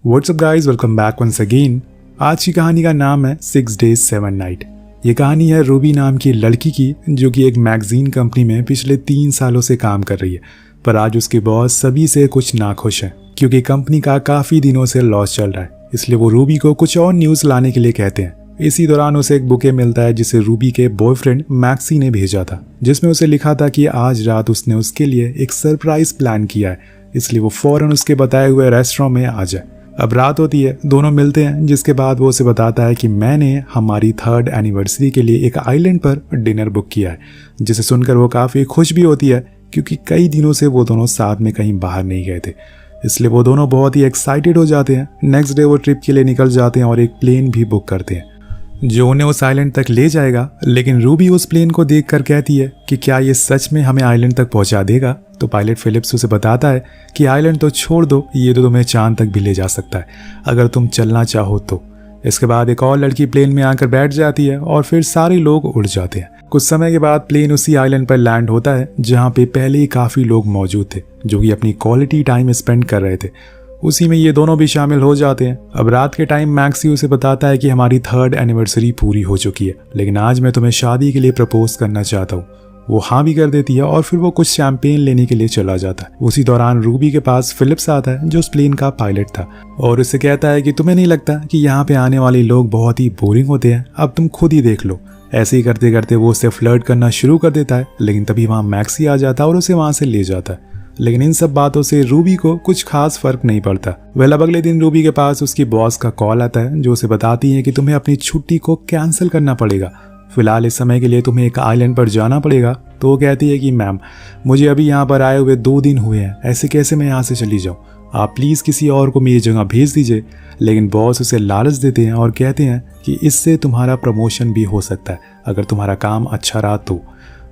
WhatsApp guys, welcome back once again. आज की कहानी का नाम है 6 Days 7 Night। ये कहानी है रूबी नाम की लड़की की, जो कि एक मैगजीन कंपनी में पिछले 3 सालों से काम कर रही है। पर आज उसके बॉस सभी से कुछ नाखुश हैं, क्योंकि कंपनी का काफ़ी दिनों से लॉस चल रहा है। इसलिए वो रूबी को कुछ और न्यूज़ लाने के लिए कहते हैं। इसी दौरान उसे एक बुके मिलता है जिसे रूबी के बॉयफ्रेंड मैक्सी ने भेजा था, जिसमें उसे लिखा था कि आज रात उसने उसके लिए एक सरप्राइज प्लान किया है, इसलिए वो फौरन उसके बताए हुए रेस्टोरेंट में आ जाए। अब रात होती है, दोनों मिलते हैं, जिसके बाद वो उसे बताता है कि मैंने हमारी 3rd एनिवर्सरी के लिए एक आइलैंड पर डिनर बुक किया है। जिसे सुनकर वो काफ़ी खुश भी होती है, क्योंकि कई दिनों से वो दोनों साथ में कहीं बाहर नहीं गए थे। इसलिए वो दोनों बहुत ही एक्साइटेड हो जाते हैं। नेक्स्ट डे वो ट्रिप के लिए निकल जाते हैं और एक प्लेन भी बुक करते हैं जो उन्हें उस आइलैंड तक ले जाएगा। लेकिन रूबी उस प्लेन को देखकर कहती है कि क्या ये सच में हमें आइलैंड तक पहुंचा देगा। तो पायलट फिलिप्स उसे बताता है कि आइलैंड तो छोड़ दो, ये तो तुम्हें चांद तक भी ले जा सकता है अगर तुम चलना चाहो तो। इसके बाद एक और लड़की प्लेन में आकर बैठ जाती है और फिर सारे लोग उड़ जाते हैं। कुछ समय के बाद प्लेन उसी आइलैंड पर लैंड होता है जहाँ पे पहले ही काफ़ी लोग मौजूद थे, जो कि अपनी क्वालिटी टाइम स्पेंड कर रहे थे। उसी में ये दोनों भी शामिल हो जाते हैं। अब रात के टाइम मैक्सी उसे बताता है कि हमारी 3rd एनिवर्सरी पूरी हो चुकी है, लेकिन आज मैं तुम्हें शादी के लिए प्रपोज करना चाहता हूँ। वो हाँ भी कर देती है और फिर वो कुछ शैंपेन लेने के लिए चला जाता है। उसी दौरान रूबी के पास फिलिप्स आता है, जो उस प्लेन का पायलट था, और उसे कहता है कि तुम्हें नहीं लगता कि यहाँ पे आने वाले लोग बहुत ही बोरिंग होते हैं, अब तुम खुद ही देख लो। ऐसे ही करते करते वो उससे फ्लर्ट करना शुरू कर देता है, लेकिन तभी वहाँ मैक्सी आ जाता है और उसे वहाँ से ले जाता है। लेकिन इन सब बातों से रूबी को कुछ खास फर्क नहीं पड़ता। अब अगले दिन रूबी के पास उसकी बॉस का कॉल आता है, जो उसे बताती है कि तुम्हें अपनी छुट्टी को कैंसिल करना पड़ेगा। फिलहाल इस समय के लिए तुम्हें एक आइलैंड पर जाना पड़ेगा। तो वो कहती है कि मैम, मुझे अभी यहाँ पर आए हुए 2 दिन हुए हैं, ऐसे कैसे मैं यहाँ से चली जाऊँ, आप प्लीज़ किसी और को मेरी जगह भेज दीजिए। लेकिन बॉस उसे लालच देते हैं और कहते हैं कि इससे तुम्हारा प्रमोशन भी हो सकता है अगर तुम्हारा काम अच्छा रहा तो।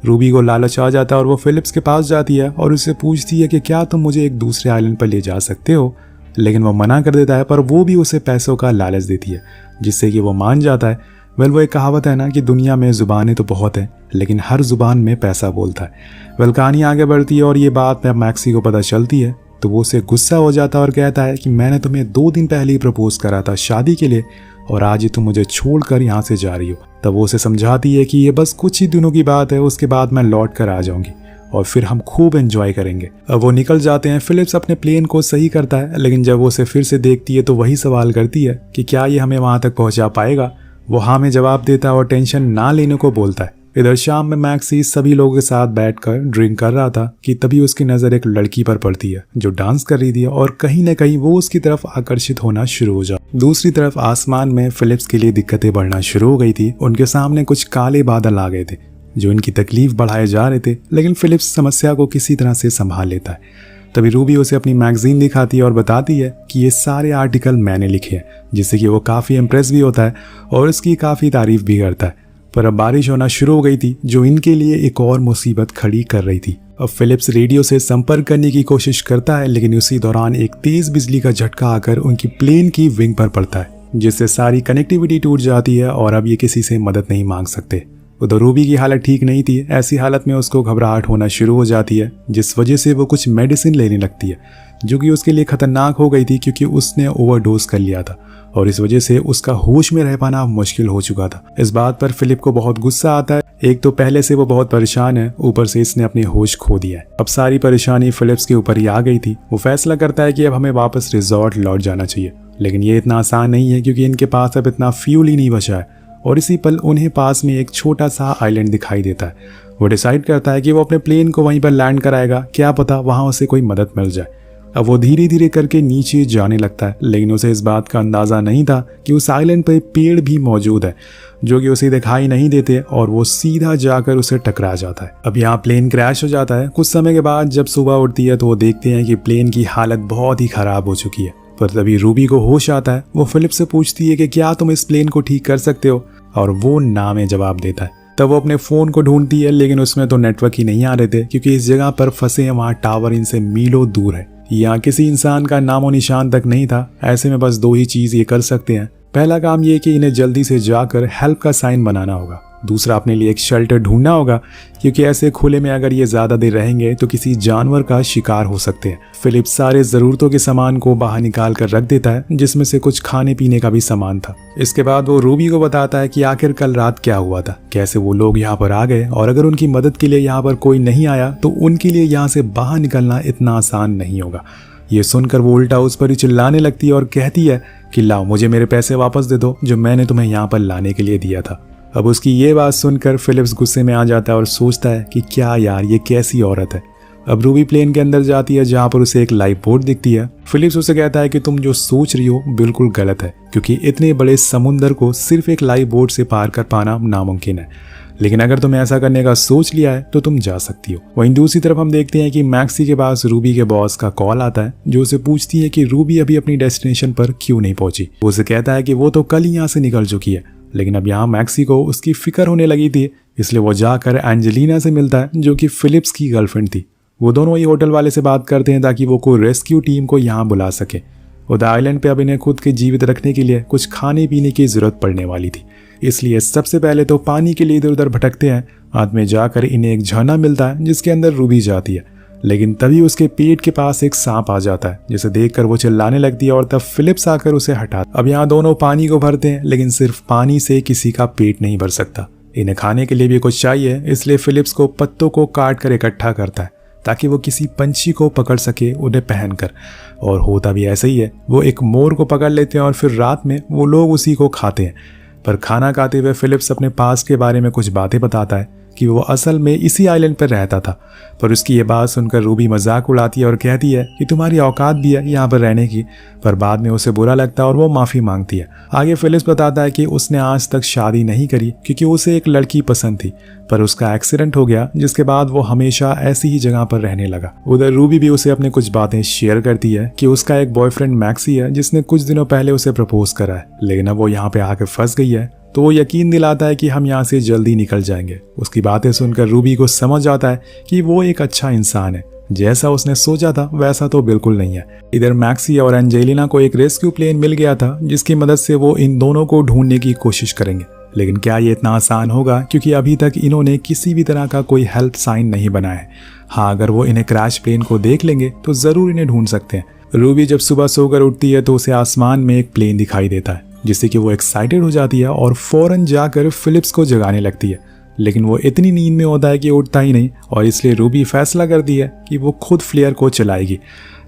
रूबी को लालच आ जाता है और वो फिलिप्स के पास जाती है और उससे पूछती है कि क्या तुम मुझे एक दूसरे आइलैंड पर ले जा सकते हो। लेकिन वो मना कर देता है, पर वो भी उसे पैसों का लालच देती है, जिससे कि वो मान जाता है। वो एक कहावत है ना कि दुनिया में ज़ुबानें तो बहुत हैं, लेकिन हर ज़ुबान में पैसा बोलता है। कहानी आगे बढ़ती है और ये बात मैक्सी को पता चलती है, तो वो उसे गुस्सा हो जाता है और कहता है कि मैंने तुम्हें 2 दिन पहले ही प्रपोज करा था शादी के लिए, और आज ही तुम मुझे छोड़कर यहाँ से जा रही हो। तब वो उसे समझाती है कि ये बस कुछ ही दिनों की बात है, उसके बाद मैं लौट कर आ जाऊंगी और फिर हम खूब एंजॉय करेंगे। अब वो निकल जाते हैं। फिलिप्स अपने प्लेन को सही करता है, लेकिन जब वो उसे फिर से देखती है तो वही सवाल करती है कि क्या ये हमें वहाँ तक पहुँचा पाएगा। वो हाँ में जवाब देता है और टेंशन ना लेने को बोलता है। इधर शाम में मैक्सी सभी लोगों के साथ बैठकर ड्रिंक कर रहा था कि तभी उसकी नज़र एक लड़की पर पड़ती है जो डांस कर रही थी, और कहीं न कहीं वो उसकी तरफ आकर्षित होना शुरू हो जाता। दूसरी तरफ आसमान में फिलिप्स के लिए दिक्कतें बढ़ना शुरू हो गई थी। उनके सामने कुछ काले बादल आ गए थे जो इनकी तकलीफ बढ़ाए जा रहे थे, लेकिन फिलिप्स समस्या को किसी तरह से संभाल लेता है। तभी रूबी उसे अपनी मैगजीन दिखाती है और बताती है कि ये सारे आर्टिकल मैंने लिखे हैं, जिससे कि वो काफ़ी इम्प्रेस भी होता है और इसकी काफ़ी तारीफ भी करता है। पर अब बारिश होना शुरू हो गई थी, जो इनके लिए एक और मुसीबत खड़ी कर रही थी। अब फिलिप्स रेडियो से संपर्क करने की कोशिश करता है, लेकिन उसी दौरान एक तेज बिजली का झटका आकर उनकी प्लेन की विंग पर पड़ता है, जिससे सारी कनेक्टिविटी टूट जाती है और अब ये किसी से मदद नहीं मांग सकते। उधर रूबी की हालत ठीक नहीं थी। ऐसी हालत में उसको घबराहट होना शुरू हो जाती है, जिस वजह से वो कुछ मेडिसिन लेने लगती है, जो कि उसके लिए खतरनाक हो गई थी, क्योंकि उसने ओवरडोज कर लिया था और इस वजह से उसका होश में रह पाना मुश्किल हो चुका था। इस बात पर फिलिप को बहुत गुस्सा आता है। एक तो पहले से वो बहुत परेशान है, ऊपर से इसने अपने होश खो दिया है। अब सारी परेशानी फिलिप्स के ऊपर ही आ गई थी। वो फैसला करता है कि अब हमें वापस रिजॉर्ट लौट जाना चाहिए, लेकिन ये इतना आसान नहीं है, क्योंकि इनके पास अब इतना फ्यूल ही नहीं बचा है। और इसी पल उन्हें पास में एक छोटा सा आइलैंड दिखाई देता है। वो डिसाइड करता है कि वो अपने प्लेन को वहीं पर लैंड कराएगा, क्या पता वहाँ उसे कोई मदद मिल जाए। अब वो धीरे धीरे करके नीचे जाने लगता है, लेकिन उसे इस बात का अंदाज़ा नहीं था कि उस आइलैंड पर पेड़ भी मौजूद है, जो कि उसे दिखाई नहीं देते, और वो सीधा जाकर उसे टकरा जाता है। अब यहाँ प्लेन क्रैश हो जाता है। कुछ समय के बाद जब सुबह उठती है तो वो देखते हैं कि प्लेन की हालत बहुत ही ख़राब हो चुकी है। पर तभी रूबी को होश आता है। वो फिलिप्स से पूछती है कि क्या तुम इस प्लेन को ठीक कर सकते हो, और वो ना में जवाब देता है। तब वो अपने फ़ोन को ढूंढती है, लेकिन उसमें तो नेटवर्क ही नहीं आ रहे थे, क्योंकि इस जगह पर फंसे हैं वहाँ टावर इनसे मीलों दूर है। यहाँ किसी इंसान का नामो निशान तक नहीं था। ऐसे में बस 2 ही चीज़ ये कर सकते हैं। पहला काम ये कि इन्हें जल्दी से जाकर हेल्प का साइन बनाना होगा, दूसरा अपने लिए एक शेल्टर ढूंढना होगा, क्योंकि ऐसे खुले में अगर ये ज़्यादा देर रहेंगे तो किसी जानवर का शिकार हो सकते हैं। फिलिप सारे ज़रूरतों के सामान को बाहर निकाल कर रख देता है, जिसमें से कुछ खाने पीने का भी सामान था। इसके बाद वो रूबी को बताता है कि आखिर कल रात क्या हुआ था, कैसे वो लोग यहाँ पर आ गए, और अगर उनकी मदद के लिए यहाँ पर कोई नहीं आया तो उनके लिए यहाँ से बाहर निकलना इतना आसान नहीं होगा। ये सुनकर वो उल्टा उस पर ही चिल्लाने लगती है और कहती है कि लाओ, मुझे मेरे पैसे वापस दे दो जो मैंने तुम्हें यहाँ पर लाने के लिए दिया था। अब उसकी ये बात सुनकर फिलिप्स गुस्से में आ जाता है और सोचता है कि क्या यार, ये कैसी औरत है। अब रूबी प्लेन के अंदर जाती है, जहाँ पर उसे एक लाइफ बोट दिखती है। फिलिप्स उसे कहता है कि तुम जो सोच रही हो बिल्कुल गलत है, क्योंकि इतने बड़े समुंदर को सिर्फ एक लाइफ बोट से पार कर पाना नामुमकिन है, लेकिन अगर तुम ऐसा करने का सोच लिया है तो तुम जा सकती हो। वहीं दूसरी तरफ हम देखते हैं कि मैक्सी के पास रूबी के बॉस का कॉल आता है, जो उसे पूछती है कि रूबी अभी अपनी डेस्टिनेशन पर क्यों नहीं पहुंची। वो उसे कहता है कि वो तो कल ही यहाँ से निकल चुकी है, लेकिन अब यहाँ मैक्सी को उसकी फिक्र होने लगी थी, इसलिए वो जाकर एंजेलिना से मिलता है, जो कि फिलिप्स की गर्लफ्रेंड थी। वो दोनों ही होटल वाले से बात करते हैं ताकि वो कोई रेस्क्यू टीम को यहाँ बुला सके। उधर आइलैंड पे अब इन्हें खुद के जीवित रखने के लिए कुछ खाने पीने की जरूरत पड़ने वाली थी, इसलिए सबसे पहले तो पानी के लिए इधर उधर भटकते हैं। हाथ में जाकर इन्हें एक झरना मिलता है जिसके अंदर रूबी जाती है, लेकिन तभी उसके पेट के पास एक सांप आ जाता है, जिसे देखकर वो चिल्लाने लगती है और तब फिलिप्स आकर उसे हटा। अब यहाँ दोनों पानी को भरते हैं, लेकिन सिर्फ पानी से किसी का पेट नहीं भर सकता, इन्हें खाने के लिए भी कुछ चाहिए। इसलिए फिलिप्स को पत्तों को काट कर इकट्ठा करता है ताकि वो किसी पंछी को पकड़ सके उन्हें पहनकर, और होता भी ऐसा ही है। वो एक मोर को पकड़ लेते हैं और फिर रात में वो लोग उसी को खाते हैं। पर खाना खाते हुए फिलिप्स अपने पास के बारे में कुछ बातें बताता है कि वो असल में इसी आइलैंड पर रहता था। पर उसकी ये बात सुनकर रूबी मजाक उड़ाती है और कहती है कि तुम्हारी औकात भी है यहाँ पर रहने की, पर बाद में उसे बुरा लगता है और वो माफ़ी मांगती है। आगे फिलिप्स बताता है कि उसने आज तक शादी नहीं करी क्योंकि उसे एक लड़की पसंद थी, पर उसका एक्सीडेंट हो गया, जिसके बाद वो हमेशा ऐसी ही जगह पर रहने लगा। उधर रूबी भी उसे अपने कुछ बातें शेयर करती है कि उसका एक बॉयफ्रेंड मैक्सी है जिसने कुछ दिनों पहले उसे प्रपोज करा है, लेकिन अब वो यहाँ पे आके फंस गई है। तो वो यकीन दिलाता है कि हम यहाँ से जल्दी निकल जाएंगे। उसकी बातें सुनकर रूबी को समझ आता है कि वो एक अच्छा इंसान है, जैसा उसने सोचा था वैसा तो बिल्कुल नहीं है। इधर मैक्सी और एंजेलिना को एक रेस्क्यू प्लेन मिल गया था, जिसकी मदद से वो इन दोनों को ढूंढने की कोशिश करेंगे, लेकिन क्या ये इतना आसान होगा, क्योंकि अभी तक इन्होंने किसी भी तरह का कोई हेल्प साइन नहीं बनाया है। हाँ, अगर वो इन्हें क्रैश प्लेन को देख लेंगे तो जरूर इन्हें ढूंढ सकते हैं। रूबी जब सुबह सोकर उठती है तो उसे आसमान में एक प्लेन दिखाई देता है, जिससे कि वो एक्साइटेड हो जाती है और फौरन जाकर फिलिप्स को जगाने लगती है, लेकिन वो इतनी नींद में होता है कि उठता ही नहीं, और इसलिए रूबी फैसला करती है कि वो खुद फ्लेयर को चलाएगी।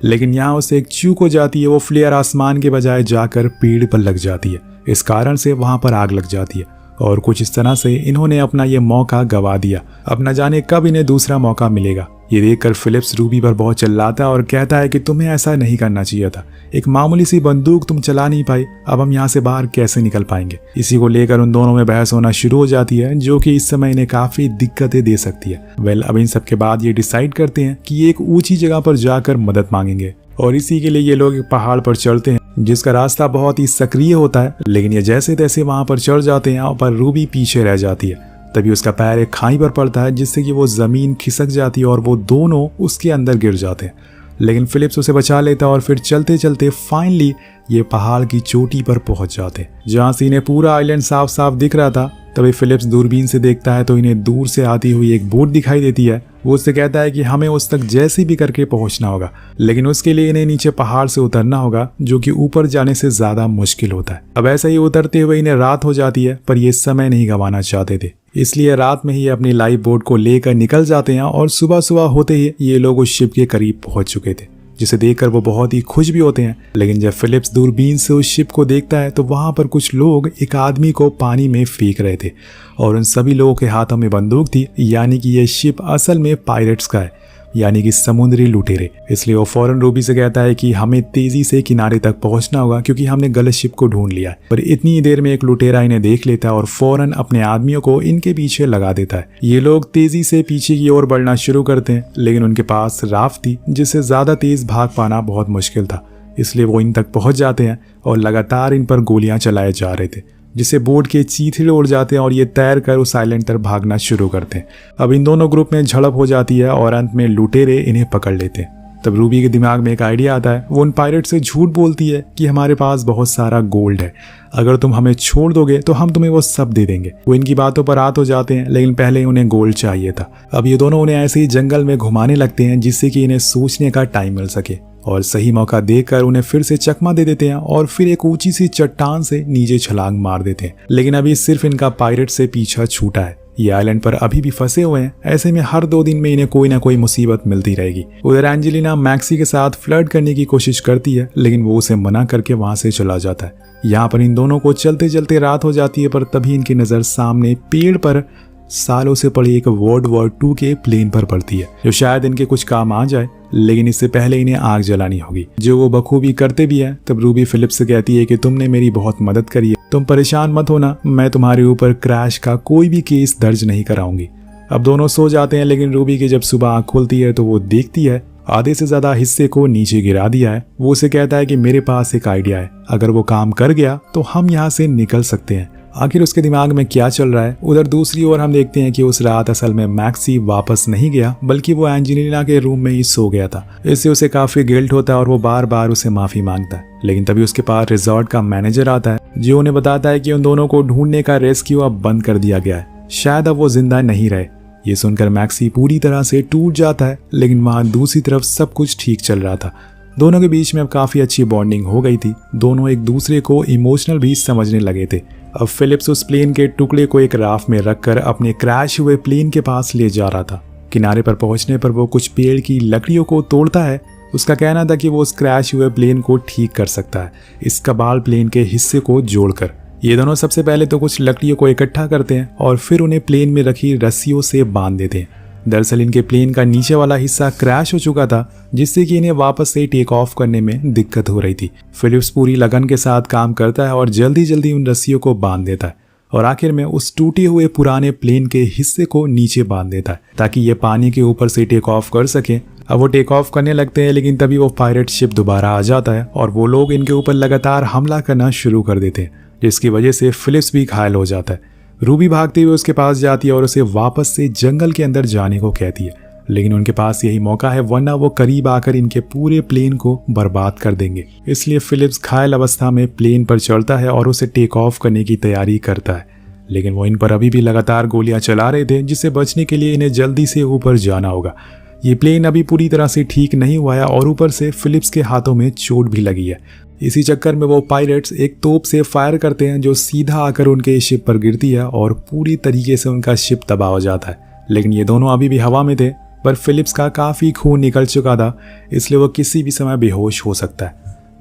लेकिन यहाँ उसे एक चूक हो जाती है, वो फ्लेयर आसमान के बजाय जाकर पेड़ पर लग जाती है। इस कारण से वहाँ पर आग लग जाती है, और कुछ इस तरह से इन्होंने अपना ये मौका गवा दिया। अब न जाने कब इन्हें दूसरा मौका मिलेगा। ये देखकर फिलिप्स रूबी पर बहुत चिल्लाता है और कहता है कि तुम्हें ऐसा नहीं करना चाहिए था, एक मामूली सी बंदूक तुम चला नहीं पाई, अब हम यहाँ से बाहर कैसे निकल पाएंगे। इसी को लेकर उन दोनों में बहस होना शुरू हो जाती है, जो कि इस समय इन्हें काफी दिक्कतें दे सकती है। अब इन सब के बाद ये डिसाइड करते हैं कि ये एक ऊंची जगह पर जाकर मदद मांगेंगे, और इसी के लिए ये लोग एक पहाड़ पर चढ़ते हैं, जिसका रास्ता बहुत ही सक्रिय होता है। लेकिन ये जैसे तैसे वहां पर चढ़ जाते हैं, पर रूबी पीछे रह जाती है। तभी उसका पैर एक खाई पर पड़ता है, जिससे कि वो जमीन खिसक जाती है और वो दोनों उसके अंदर गिर जाते हैं। लेकिन फिलिप्स उसे बचा लेता है और फिर चलते चलते फाइनली ये पहाड़ की चोटी पर पहुंच जाते हैं, जहां से इन्हें पूरा आइलैंड साफ साफ दिख रहा था। तभी फिलिप्स दूरबीन से देखता है तो इन्हें दूर से आती हुई एक बोट दिखाई देती है। वो उससे कहता है कि हमें उस तक जैसे भी करके पहुंचना होगा, लेकिन उसके लिए इन्हें नीचे पहाड़ से उतरना होगा, जो कि ऊपर जाने से ज्यादा मुश्किल होता है। अब ऐसा ही उतरते हुए इन्हें रात हो जाती है, पर ये समय नहीं गंवाना चाहते थे, इसलिए रात में ही अपनी लाइफ बोट को लेकर निकल जाते हैं। और सुबह सुबह होते ही ये लोग उस शिप के करीब पहुंच चुके थे, जिसे देखकर वो बहुत ही खुश भी होते हैं। लेकिन जब फिलिप्स दूरबीन से उस शिप को देखता है तो वहां पर कुछ लोग एक आदमी को पानी में फेंक रहे थे, और उन सभी लोगों के हाथों में बंदूक थी, यानी कि ये शिप असल में पायरेट्स का है, यानी कि समुद्री लुटेरे। इसलिए वो फौरन रूबी से कहता है कि हमें तेजी से किनारे तक पहुंचना होगा, क्योंकि हमने गलत शिप को ढूंढ लिया है। पर इतनी देर में एक लुटेरा इन्हें देख लेता है और फौरन अपने आदमियों को इनके पीछे लगा देता है। ये लोग तेजी से पीछे की ओर बढ़ना शुरू करते हैं, लेकिन उनके पास राफ्ट थी, जिससे ज्यादा तेज भाग पाना बहुत मुश्किल था। इसलिए वो इन तक पहुंच जाते हैं और लगातार इन पर गोलियां चलाए जा रहे थे, जिससे बोट के चीथड़े उड़ जाते हैं और ये तैर कर उस आइलैंड पर भागना शुरू करते हैं। अब इन दोनों ग्रुप में झड़प हो जाती है और अंत में लुटेरे इन्हें पकड़ लेते हैं। तब रूबी के दिमाग में एक आइडिया आता है। वो उन पायरेट से झूठ बोलती है कि हमारे पास बहुत सारा गोल्ड है, अगर तुम हमें छोड़ दोगे तो हम तुम्हें वो सब दे देंगे। वो इनकी बातों पर रात हो जाते हैं, लेकिन पहले उन्हें गोल्ड चाहिए था। अब ये दोनों उन्हें ऐसे ही जंगल में घुमाने लगते हैं जिससे कि इन्हें सोचने का टाइम मिल सके, और सही मौका देखकर उन्हें फिर से चकमा दे देते हैं और फिर एक ऊंची सी चट्टान से नीचे छलांग मार देते हैं। लेकिन अभी सिर्फ इनका पायरेट से पीछा छूटा है। ये आइलैंड पर अभी भी फंसे हुए हैं। ऐसे में हर 2 दिन में इन्हें कोई ना कोई मुसीबत मिलती रहेगी। उधर एंजेलिना मैक्सी के साथ फ्लर्ट करने की कोशिश करती है, लेकिन वो उसे मना करके वहां से चला जाता है। यहाँ पर इन दोनों को चलते चलते रात हो जाती है, पर तभी इनकी नजर सामने पेड़ पर सालों से पड़ी एक वर्ल्ड वॉर 2 के प्लेन पर पड़ती है, जो शायद इनके कुछ काम आ जाए। लेकिन इससे पहले इन्हें आग जलानी होगी, जो वो बखूबी करते भी हैं। तब रूबी फिलिप्स से कहती है कि तुमने मेरी बहुत मदद करी है, तुम परेशान मत होना, मैं तुम्हारे ऊपर क्रैश का कोई भी केस दर्ज नहीं कराऊंगी। अब दोनों सो जाते हैं, लेकिन रूबी की जब सुबह आँख खुलती है तो वो देखती है आधे से ज्यादा हिस्से को नीचे गिरा दिया है। वो उसे कहता है कि मेरे पास एक आइडिया है, अगर वो काम कर गया तो हम यहाँ से निकल सकते हैं। आखिर उसके दिमाग में क्या चल रहा है। उधर दूसरी ओर हम देखते हैं कि उस रात असल में मैक्सी वापस नहीं गया, बल्कि वो एंजेलिना के रूम में ही सो गया था। इससे उसे काफी गिल्ट होता है और वो बार बार उसे माफी मांगता है। लेकिन तभी उसके पास रिजॉर्ट का मैनेजर आता है, जो उन्हें बताता है कि उन दोनों को ढूंढने का रेस्क्यू अब बंद कर दिया गया है, शायद अब वो जिंदा नहीं रहे। ये सुनकर मैक्सी पूरी तरह से टूट जाता है, लेकिन वहां दूसरी तरफ सब कुछ ठीक चल रहा था। दोनों के बीच में अब काफी अच्छी बॉन्डिंग हो गई थी। दोनों एक दूसरे को इमोशनल भी समझने लगे थे। अब फिलिप्स उस प्लेन के टुकड़े को एक राफ्ट में रखकर अपने क्रैश हुए प्लेन के पास ले जा रहा था। किनारे पर पहुंचने पर वो कुछ पेड़ की लकड़ियों को तोड़ता है। उसका कहना था कि वो उस क्रैश हुए प्लेन को ठीक कर सकता है, इस कबाल प्लेन के हिस्से को जोड़कर। ये दोनों सबसे पहले तो कुछ लकड़ियों को इकट्ठा करते हैं और फिर उन्हें प्लेन में रखी रस्सियों से बांध देते हैं। दरअसल इनके प्लेन का नीचे वाला हिस्सा क्रैश हो चुका था, जिससे कि इन्हें वापस से टेक ऑफ करने में दिक्कत हो रही थी। फिलिप्स पूरी लगन के साथ काम करता है और जल्दी जल्दी उन रस्सियों को बांध देता है, और आखिर में उस टूटे हुए पुराने प्लेन के हिस्से को नीचे बांध देता है, ताकि ये पानी के ऊपर से टेक ऑफ कर सके। अब वो टेक ऑफ करने लगते हैं, लेकिन तभी वो पायरेट शिप दोबारा आ जाता है और वो लोग इनके ऊपर लगातार हमला करना शुरू कर देते हैं, जिसकी वजह से फिलिप्स भी घायल हो जाता है। रूबी भागते हुए उसके पास जाती है और उसे वापस से जंगल के अंदर जाने को कहती है, लेकिन उनके पास यही मौका है, वरना वो करीब आकर इनके पूरे प्लेन को बर्बाद कर देंगे। इसलिए फिलिप्स घायल अवस्था में प्लेन पर चढ़ता है और उसे टेक ऑफ करने की तैयारी करता है, लेकिन वो इन पर अभी भी लगातार गोलियां चला रहे थे, जिससे बचने के लिए इन्हें जल्दी से ऊपर जाना होगा। ये प्लेन अभी पूरी तरह से ठीक नहीं हुआ है और ऊपर से फिलिप्स के हाथों में चोट भी लगी है। इसी चक्कर में वो पायरेट्स एक तोप से फायर करते हैं, जो सीधा आकर उनके शिप पर गिरती है और पूरी तरीके से उनका शिप तबाह हो जाता है। लेकिन ये दोनों अभी भी हवा में थे, पर फिलिप्स का काफ़ी खून निकल चुका था, इसलिए वो किसी भी समय बेहोश हो सकता है।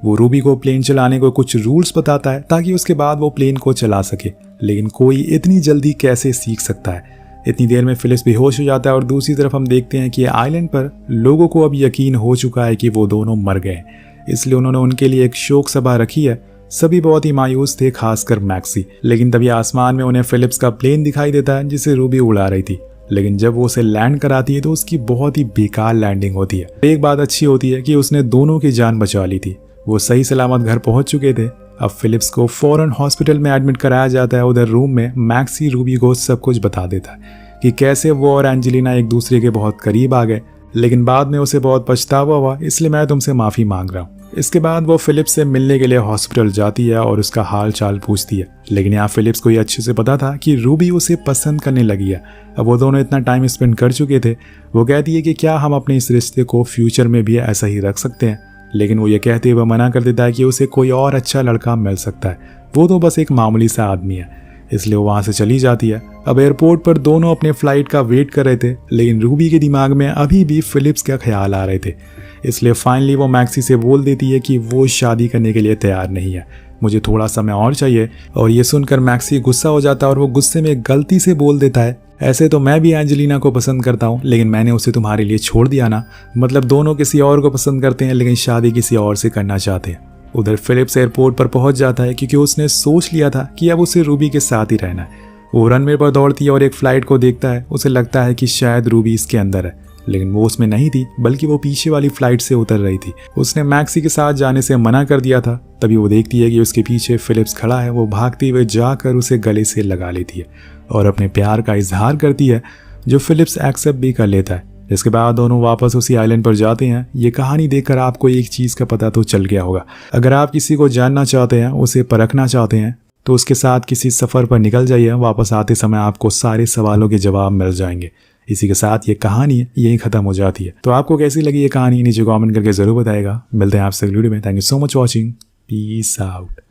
वो रूबी को प्लेन चलाने को कुछ रूल्स बताता है, ताकि उसके बाद वो प्लेन को चला सके, लेकिन कोई इतनी जल्दी कैसे सीख सकता है। इतनी देर में फिलिप्स बेहोश हो जाता है और दूसरी तरफ हम देखते हैं कि आइलैंड पर लोगों को अब यकीन हो चुका है कि वो दोनों मर गए, इसलिए उन्होंने उनके लिए एक शोक सभा रखी है। सभी बहुत ही मायूस थे, खासकर मैक्सी। लेकिन तभी आसमान में उन्हें फिलिप्स का प्लेन दिखाई देता है, जिसे रूबी उड़ा रही थी। लेकिन जब वो उसे लैंड कराती है तो उसकी बहुत ही बेकार लैंडिंग होती है। एक बात अच्छी होती है कि उसने दोनों की जान बचा ली थी। वो सही सलामत घर पहुंच चुके थे। अब फिलिप्स को फौरन हॉस्पिटल में एडमिट कराया जाता है। उधर रूम में मैक्सी रूबी को सब कुछ बता देता है कि कैसे वो और एंजेलिना एक दूसरे के बहुत करीब आ गए, लेकिन बाद में उसे बहुत पछतावा हुआ, इसलिए मैं तुमसे माफ़ी मांग रहा हूँ। इसके बाद वो फिलिप्स से मिलने के लिए हॉस्पिटल जाती है और उसका हाल चाल पूछती है। लेकिन यहाँ फिलिप्स को ये अच्छे से पता था कि रूबी उसे पसंद करने लगी है। अब वो दोनों इतना टाइम स्पेंड कर चुके थे। वो कहती है कि क्या हम अपने इस रिश्ते को फ्यूचर में भी ऐसा ही रख सकते हैं, लेकिन वो ये कहते हुए मना कर देता है कि उसे कोई और अच्छा लड़का मिल सकता है, वो तो बस एक मामूली सा आदमी है। इसलिए वो वहाँ से चली जाती है। अब एयरपोर्ट पर दोनों अपने फ्लाइट का वेट कर रहे थे, लेकिन रूबी के दिमाग में अभी भी फिलिप्स का ख्याल आ रहे थे। इसलिए फाइनली वो मैक्सी से बोल देती है कि वो शादी करने के लिए तैयार नहीं है, मुझे थोड़ा समय और चाहिए। और ये सुनकर मैक्सी गुस्सा हो जाता है और वो गुस्से में गलती से बोल देता है, ऐसे तो मैं भी एंजेलिना को पसंद करता हूँ, लेकिन मैंने उसे तुम्हारे लिए छोड़ दिया ना। मतलब दोनों किसी और को पसंद करते हैं, लेकिन शादी किसी और से करना चाहते हैं। उधर फिलिप्स एयरपोर्ट पर पहुंच जाता है, क्योंकि उसने सोच लिया था कि अब उसे रूबी के साथ ही रहना है। वो रनवे पर दौड़ती है और एक फ्लाइट को देखता है। उसे लगता है कि शायद रूबी इसके अंदर है, लेकिन वो उसमें नहीं थी, बल्कि वो पीछे वाली फ्लाइट से उतर रही थी। उसने मैक्सी के साथ जाने से मना कर दिया था। तभी वो देखती है कि उसके पीछे फिलिप्स खड़ा है। वो भागते हुए जाकर उसे गले से लगा लेती है और अपने प्यार का इजहार करती है, जो फिलिप्स एक्सेप्ट भी कर लेता है। इसके बाद दोनों वापस उसी आइलैंड पर जाते हैं। ये कहानी देखकर आपको एक चीज़ का पता तो चल गया होगा, अगर आप किसी को जानना चाहते हैं, उसे परखना चाहते हैं, तो उसके साथ किसी सफ़र पर निकल जाइए। वापस आते समय आपको सारे सवालों के जवाब मिल जाएंगे। इसी के साथ ये कहानी यहीं ख़त्म हो जाती है। तो आपको कैसी लगी ये कहानी नीचे कमेंट करके ज़रूर बताएगा। मिलते हैं आपसे अगली वीडियो में। Thank you so much watching. Peace out.